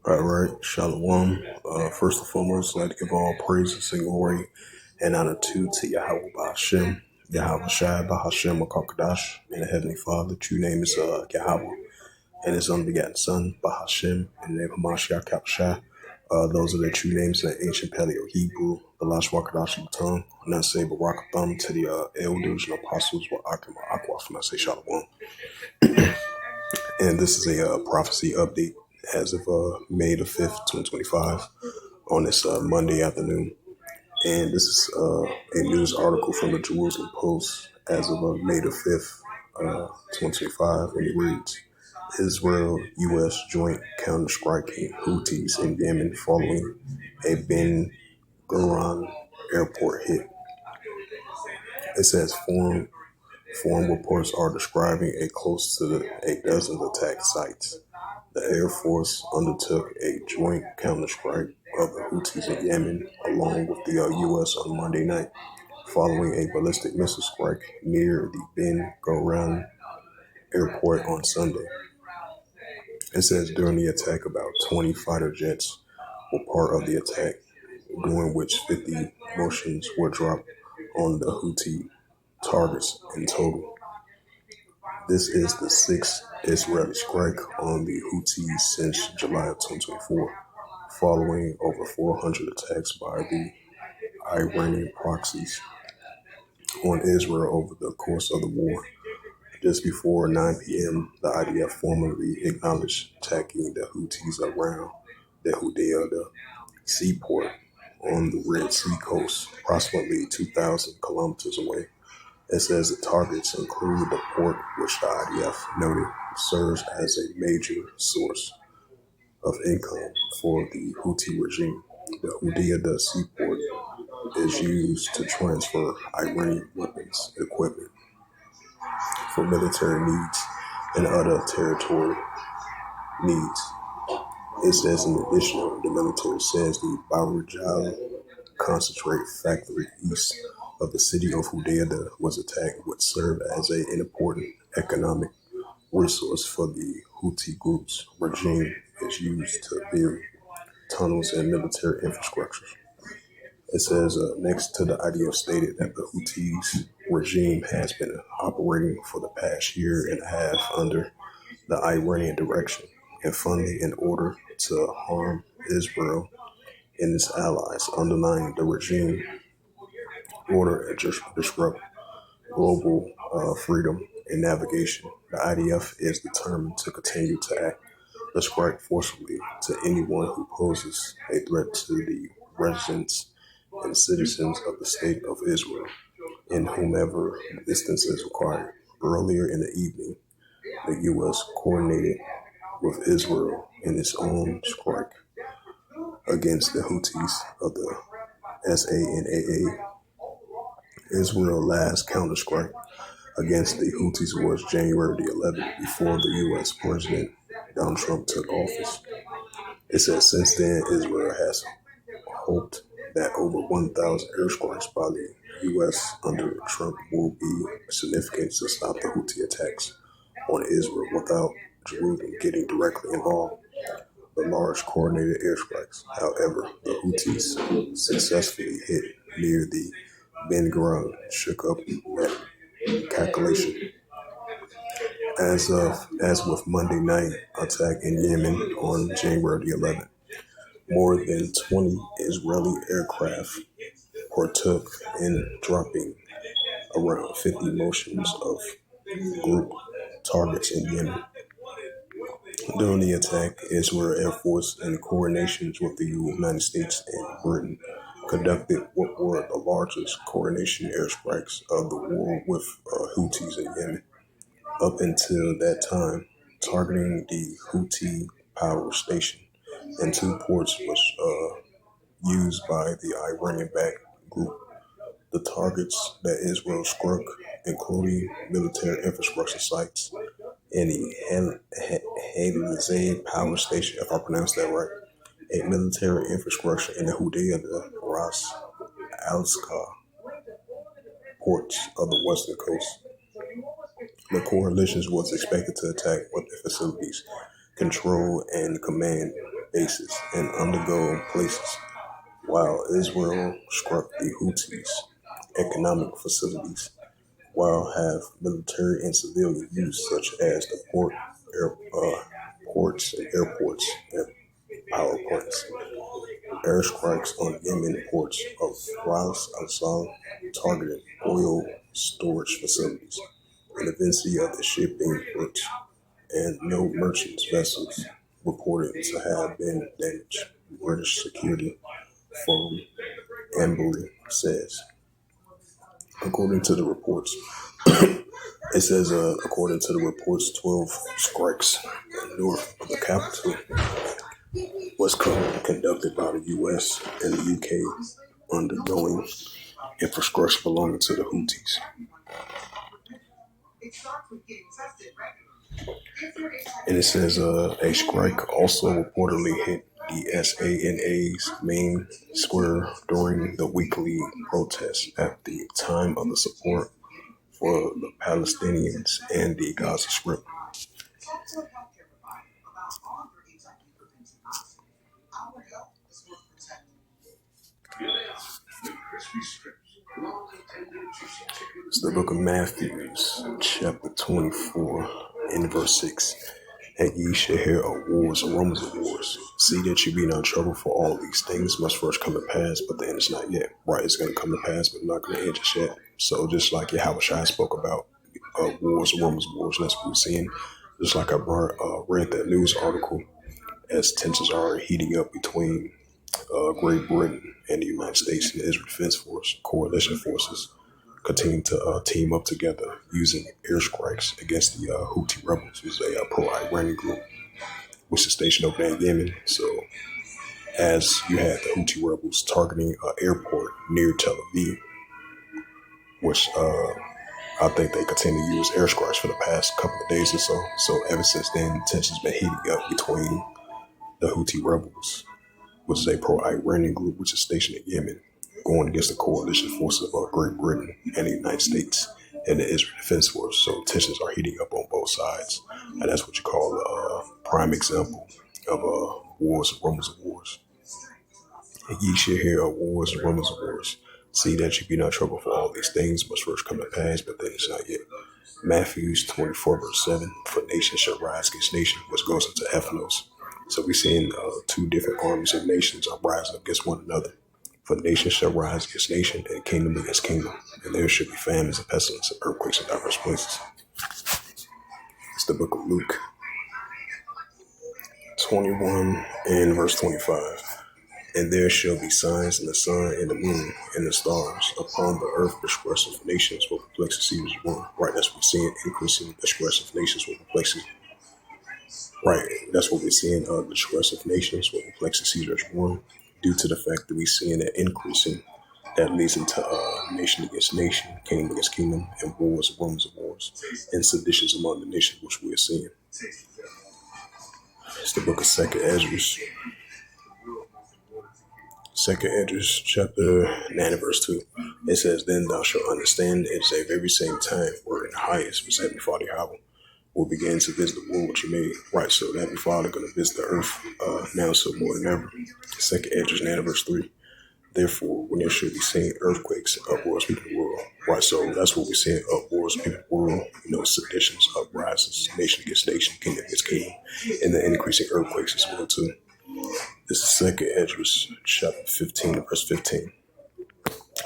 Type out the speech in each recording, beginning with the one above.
All right, Shalom. First and foremost, I'd like to give all praises and glory and honor to Yahweh Bahashem, Yahweh Shai Bahashem Makakadash, and the Heavenly Father. True name is Yahweh, and His unbegotten Son, Bahashem, and the name of Mashiach Kapshai. Those are the true names in the ancient Paleo Hebrew, the Lash Wakadash of the tongue. And I say Barakatham to the elders and apostles, wa Akim Aquaf, and I say Shalom. And this is a prophecy update as of May the 5th, 2025, on this Monday afternoon. And this is a news article from the Jerusalem Post as of May the 5th, 2025, and it reads, Israel-U.S. joint counter-striking Houthis in Yemen following a Ben Gurion airport hit. It says foreign reports are describing close to a dozen attack sites. The Air Force undertook a joint counterstrike of the Houthis in Yemen along with the U.S. on Monday night, following a ballistic missile strike near the Ben Gurion airport on Sunday. It says during the attack, about 20 fighter jets were part of the attack, during which 50 munitions were dropped on the Houthi targets in total. This is the sixth Israeli strike on the Houthis since July of 2024, following over 400 attacks by the Iranian proxies on Israel over the course of the war. Just before 9 p.m., the IDF formally acknowledged attacking the Houthis around the Hodeidah seaport on the Red Sea coast, approximately 2,000 kilometers away. It says the targets include the port, which the IDF noted serves as a major source of income for the Houthi regime. The Hodeidah seaport is used to transfer Iranian weapons equipment for military needs and other territory needs. It says in addition, the military says the Barijal concentrate factory east of the city of Hodeidah was attacked, which served as an important economic resource for the Houthi group's regime is used to build tunnels and military infrastructure. It says next to the IDF stated that the Houthis regime has been operating for the past year and a half under the Iranian direction and funding in order to harm Israel and its allies, underlying the regime order and just disrupt global freedom and navigation. The IDF is determined to continue to act the strike forcibly to anyone who poses a threat to the residents and citizens of the State of Israel, in whomever distance is required. Earlier in the evening, the U.S. coordinated with Israel in its own strike against the Houthis of the SANAA. Israel's last counter-strike against the Houthis was January the 11th, before the U.S. President Donald Trump took office. It says since then, Israel has hoped that over 1,000 airstrikes by the U.S. under Trump will be significant to stop the Houthi attacks on Israel without Jerusalem getting directly involved. The large coordinated airstrikes, however, the Houthis successfully hit near the Ben Gurion shook up that calculation. As with Monday night attack in Yemen on January the 11th, more than 20 Israeli aircraft partook in dropping around 50 munitions of group targets in Yemen. During the attack, Israel Air Force, in coordination with the United States and Britain, conducted what were the largest coordination airstrikes of the war with Houthis in Yemen. Up until that time, targeting the Houthi power station and two ports was used by the Iranian-backed group. The targets that Israel struck, including military infrastructure sites and the Hadizeh power station, if I pronounced that right, a military infrastructure in the Hodeidah, Ras Al-Ska ports of the western coast. The coalitions was expected to attack weapon facilities, control and command bases, and undergo places, while Israel struck the Houthis' economic facilities, while have military and civilian use such as the ports and airports and power plants. Airstrikes on Yemen ports of Ras Al Salam targeted oil storage facilities and eventually other shipping routes, and no merchant vessels reported to have been damaged. British security firm Amberley says. According to the reports, it says, according to the reports, 12 strikes north of the capital was conducted by the U.S. and the U.K. undergoing infrastructure belonging to the Houthis. And it says a strike also reportedly hit the SANA's main square during the weekly protests at the time of the support for the Palestinians and the Gaza Strip. It's the book of Matthew, chapter 24, and verse 6. And ye shall hear of wars and rumors of wars. See that you be not troubled, for all these things must first come to pass, but the end is not yet. Right, it's going to come to pass, but not going to end just yet. So just like Yahweh Shai spoke about wars and rumors of wars, that's what we're seeing. Just like I read that news article, as tensions are heating up between Great Britain and the United States and the Israel Defense Force, coalition forces, continue to team up together using airstrikes against the Houthi rebels, who's a pro-Iranian group, which is stationed over there in Yemen. So as you had the Houthi rebels targeting an airport near Tel Aviv, which I think they continue to use airstrikes for the past couple of days or so. So ever since then, tensions been heating up between the Houthi rebels, which is a pro-Iranian group which is stationed in Yemen, going against the coalition forces of Great Britain and the United States and the Israel Defense Force. So tensions are heating up on both sides. And that's what you call a prime example of wars and rumors of wars. And ye shall hear of wars and rumors of wars. See that you be not troubled, for all these things must first come to pass, but then it's not yet. Matthew 24, verse 7, for nation shall rise against nation, which goes into ethnos. So we're seeing two different armies of nations are rising against one another. For nation shall rise against nation, and kingdom against kingdom. And there should be famines and pestilence and earthquakes in diverse places. It's the book of Luke 21 and verse 25. And there shall be signs in the sun and the moon and the stars upon the earth. Expressive nations will perplex the Caesar's one. Right, that's what we're seeing, increasing expressive nations will perplex it. Right, that's what we're seeing, the expressive nations will perplex the Caesar's one, due to the fact that we're seeing that increasing. That leads into nation against nation, kingdom against kingdom, and wars and rumors of wars, and seditions among the nations, which we are seeing. It's the book of Second Esdras. Second Esdras, chapter 9 and verse 2. It says, then thou shalt understand at the very same time, where in the highest was Heavenly Father Yahweh, will begin to visit the world which you made. Right, so the Heavenly Father going to visit the earth now so more than ever. Second Esdras 9 and verse 3. Therefore, when there should be seen earthquakes and uproars people in the world. Right, so that's what we're seeing, uproars people in the world, seditions, uprises, nation against nation, kingdom against kingdom, and the increasing earthquakes as well too. This is Second Esdras, chapter 15, verse 15.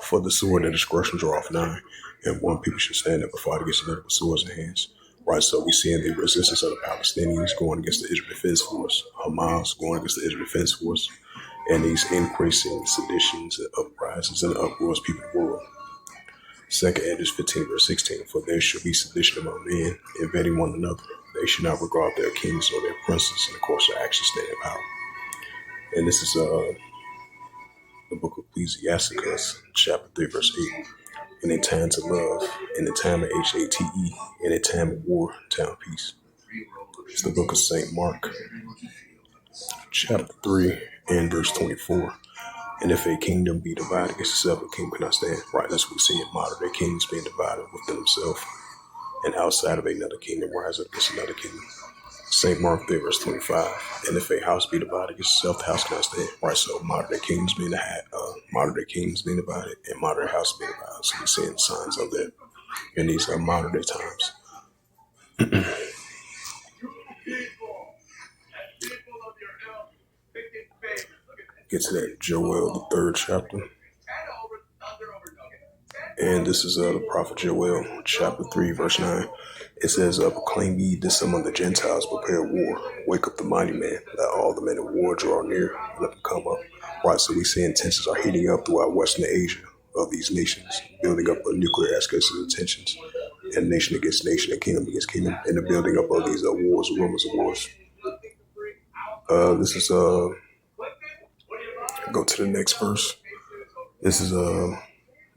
For the sword and discretion draweth nigh, and one people should stand up and fight against another with swords in hands. Right, so we're seeing the resistance of the Palestinians going against the Israel Defense Force, Hamas going against the Israel Defense Force, and these increasing seditions and uprisings and uproars people in the world. Second Esdras 15, verse 16. For there shall be sedition among men, invading one another. They should not regard their kings or their princes, and of course their actions stand in power. And this is the book of Ecclesiasticus, chapter 3, verse 8. In a time to love, in a time of HATE, in a time of war, time of peace. It's the book of St. Mark, chapter 3 and verse 24. And if a kingdom be divided against itself, a kingdom cannot stand. Right, that's what we see in modern day kingdoms being divided within themselves and outside of another kingdom rise up against another kingdom. St. Mark 3, verse 25. And if a house be divided against itself, the house cannot stand. Right, so modern day kingdoms being divided and modern house being divided. So we're seeing signs of that in these modern day times. Get to that Joel, the third chapter. And this is the prophet Joel, chapter 3, verse 9. It says, proclaim ye this among the Gentiles, prepare war. Wake up the mighty man, let all the men of war draw near, let them come up. Right, so we see tensions are heating up throughout Western Asia of these nations, building up a nuclear escalation of tensions, and nation against nation, and kingdom against kingdom, and the building up of these wars, rumors of wars. This is, go to the next verse. This is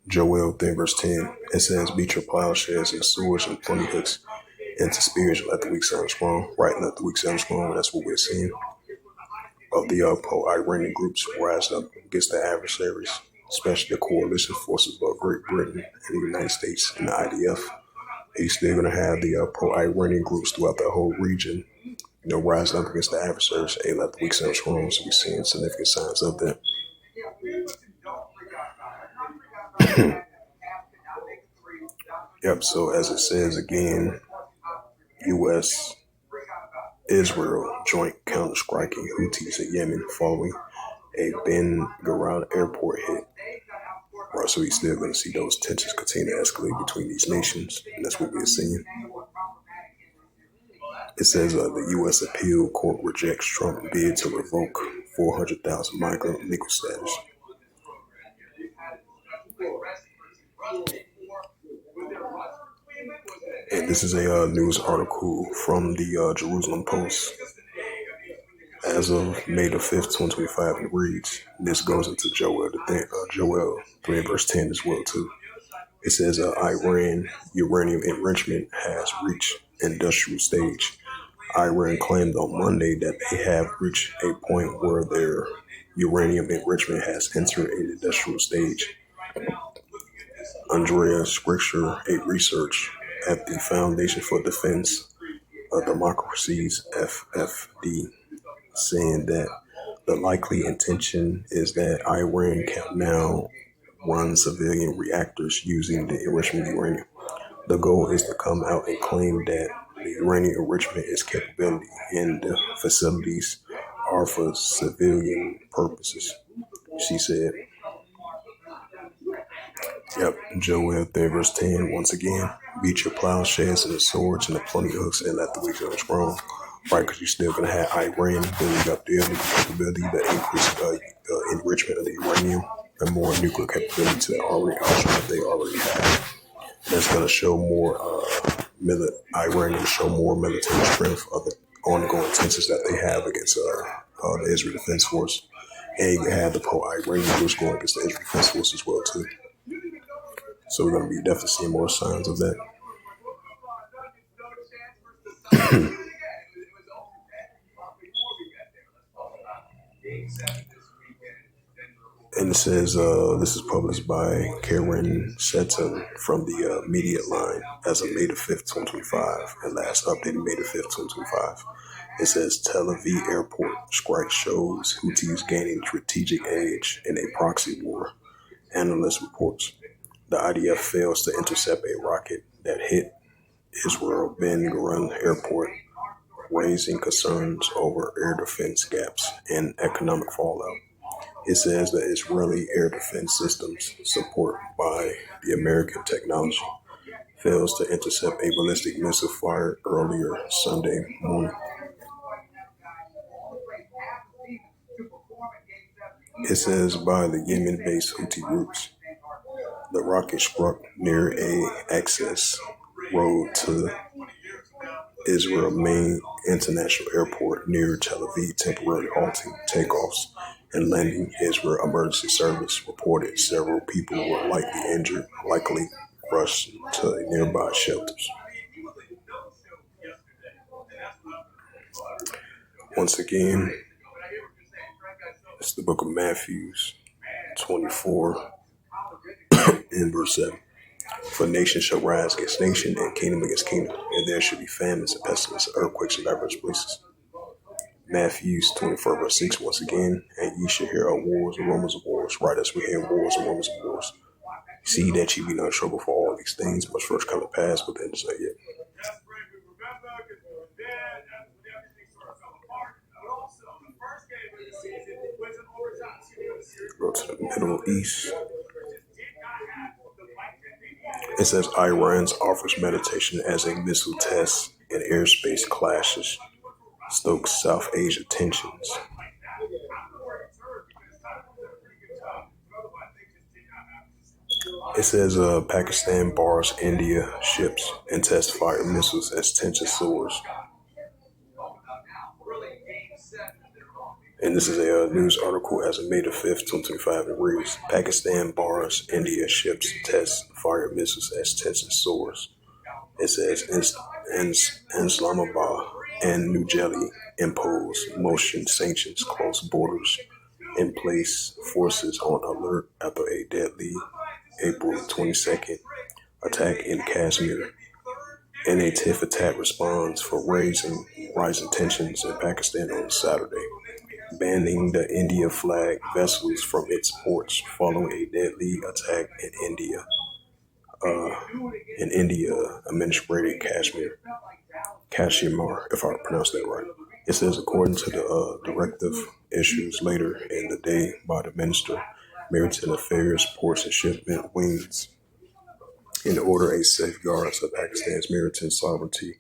Joel 3, verse 10. It says, beat your plowshares and swords and plenty hooks into spears, let the weak sound strong. Right, let the weak sound strong. That's what we're seeing. Of the pro-Iranian groups rise up against the adversaries, especially the coalition forces of Great Britain and the United States and the IDF. He's still going to have the pro-Iranian groups throughout the whole region, rising up against the adversaries. Hey, let the weak sound strong. So we're seeing significant signs of that. Yep, so as it says again, U.S. Israel joint counter-striking Houthis in Yemen following a Ben Gurion airport hit. Right, so we're still going to see those tensions continue to escalate between these nations, and that's what we're seeing. It says the U.S. appeal court rejects Trump bid to revoke 400,000 migrant legal status. And this is a news article from the Jerusalem Post. As of May the 5th, 2025, it reads, this goes into Joel 3 verse 10 as well too. It says Iran uranium enrichment has reached industrial stage. Iran claimed on Monday that they have reached a point where their uranium enrichment has entered an industrial stage. Andrea Scripture, a research at the Foundation for Defense of Democracies, FFD, saying that the likely intention is that Iran can now run civilian reactors using the enrichment uranium. The goal is to come out and claim that the uranium enrichment is capability and the facilities are for civilian purposes, she said. Yep, Joel 3 verse 10, once again, beat your plowshares and the swords and the plenty hooks and let the weak sound strong. Right, because you're still going to have Iran building up their capability, the increased enrichment of the uranium and more nuclear capability to the already arsenal that they already have. That's going to show more, Iran going to show more military strength of the ongoing tensions that they have against the Israel Defense Force. And you have the pro-Iranian groups going against the Israel Defense Force as well, too. So we're going to be definitely seeing more signs of that. And it says this is published by Karen Shetton from the Media Line as of May the 5th, 2025, and last updated May the 5th, 2025. It says Tel Aviv airport strike shows Houthis gaining strategic edge in a proxy war. Analyst reports the IDF fails to intercept a rocket that hit Israel Ben Gurion airport, raising concerns over air defense gaps and economic fallout. It says that Israeli air defense systems, supported by the American technology, fails to intercept a ballistic missile fired earlier Sunday morning. It says by the Yemen-based Houthi groups. The rocket struck near a access road to Israel main international airport near Tel Aviv, temporarily halting takeoffs and landing. Israel Emergency Service reported several people were likely injured, likely rushed to nearby shelters. Once again, it's the book of Matthew, 24 and verse 7. For nation shall rise against nation, and kingdom against kingdom, and there shall be famines and pestilence, earthquakes in diverse places. Matthews 24 verse 6 once again, and ye shall hear of wars and rumors of wars, right as we hear wars and rumors of wars. See that ye be not troubled, for all these things must first come to pass, but then it's not yet. Go to the Middle East. It says Iran's offers meditation as a missile test and airspace clashes stokes South Asia tensions. It says Pakistan bars India ships and test fire missiles as tension soars. And this is a news article as of May the 5th, 2025. It reads, Pakistan bars India ships test fire missiles as tension soars. It says Islamabad and New Delhi impose motion sanctions, close borders, in place forces on alert after a deadly April 22nd attack in Kashmir. And a tiff attack responds for rising tensions in Pakistan on Saturday, banning the India flag vessels from its ports following a deadly attack in India, administrated Kashmir, if I pronounce that right. It says, according to the directive issued later in the day by the Minister, Maritime Affairs, Ports and Shipment Wings, in order a safeguards of Pakistan's maritime sovereignty,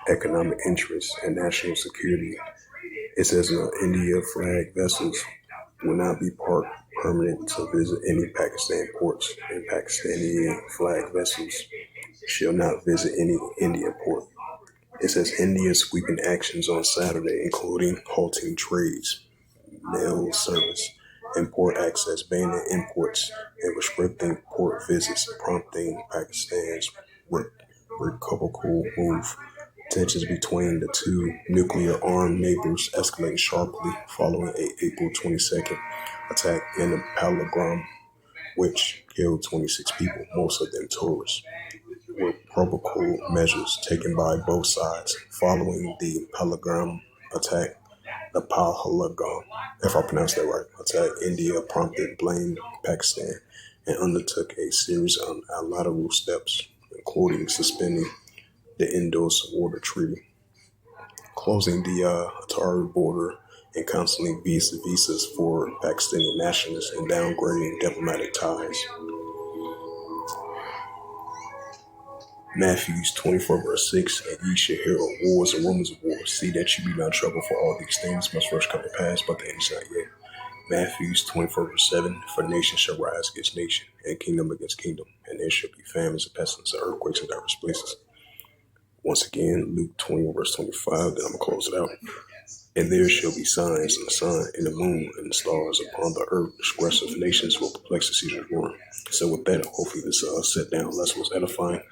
economic interests, and national security. It says India flag vessels will not be parked permanent to visit any Pakistan ports, and Pakistani flag vessels shall not visit any Indian port. It says India's sweeping actions on Saturday, including halting trades, mail service, and port access, banning imports, and restricting port visits, prompting Pakistan's reciprocal move. Tensions between the two nuclear-armed neighbors escalated sharply following a April 22nd attack in the Pahalgam, which killed 26 people, most of them tourists. Reciprocal measures taken by both sides following the Pahalgam attack. The Pahalgam, if I pronounce that right, attack India prompted blame Pakistan and undertook a series of unilateral steps, including suspending the Indus Water Treaty, closing the Atari border, and canceling visas for Pakistani nationals and downgrading diplomatic ties. Matthews 24 verse 6, and ye shall hear of wars and rumors of wars. See that you be not troubled, for all these things must first come to pass, but the end is not yet. Matthews 24 verse 7, for nation shall rise against nation, and kingdom against kingdom, and there shall be famines and pestilence and earthquakes in diverse places. Once again, Luke 20 verse 25, then I'm going to close it out. And there shall be signs in the sun, in the moon, and the stars upon the earth. Disgressive nations will perplex the Caesar's roaring. So with that, hopefully this sit-down lesson was edifying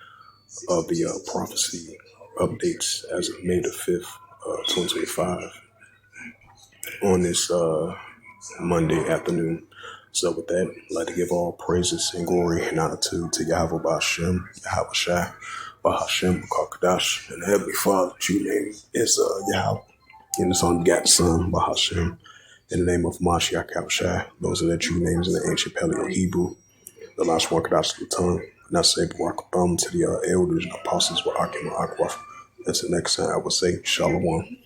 of the prophecy updates as of May the 5th, 2025 on this Monday afternoon. So with that, I'd like to give all praises and glory and honor to Yahweh Ba'Shem, Yahweh Shai, Ba'Hashem, Kakadash, and the Heavenly Father. True name is Yahweh. And it's on begotten Son, Ba'Hashem, in the name of Mashiach Yahushai. Those are their true names in the ancient Paleo Hebrew, the last one Kadash the tongue. And I say Barak to the elders and apostles with Akim and Akwaf. That's the next time I would say Shalom.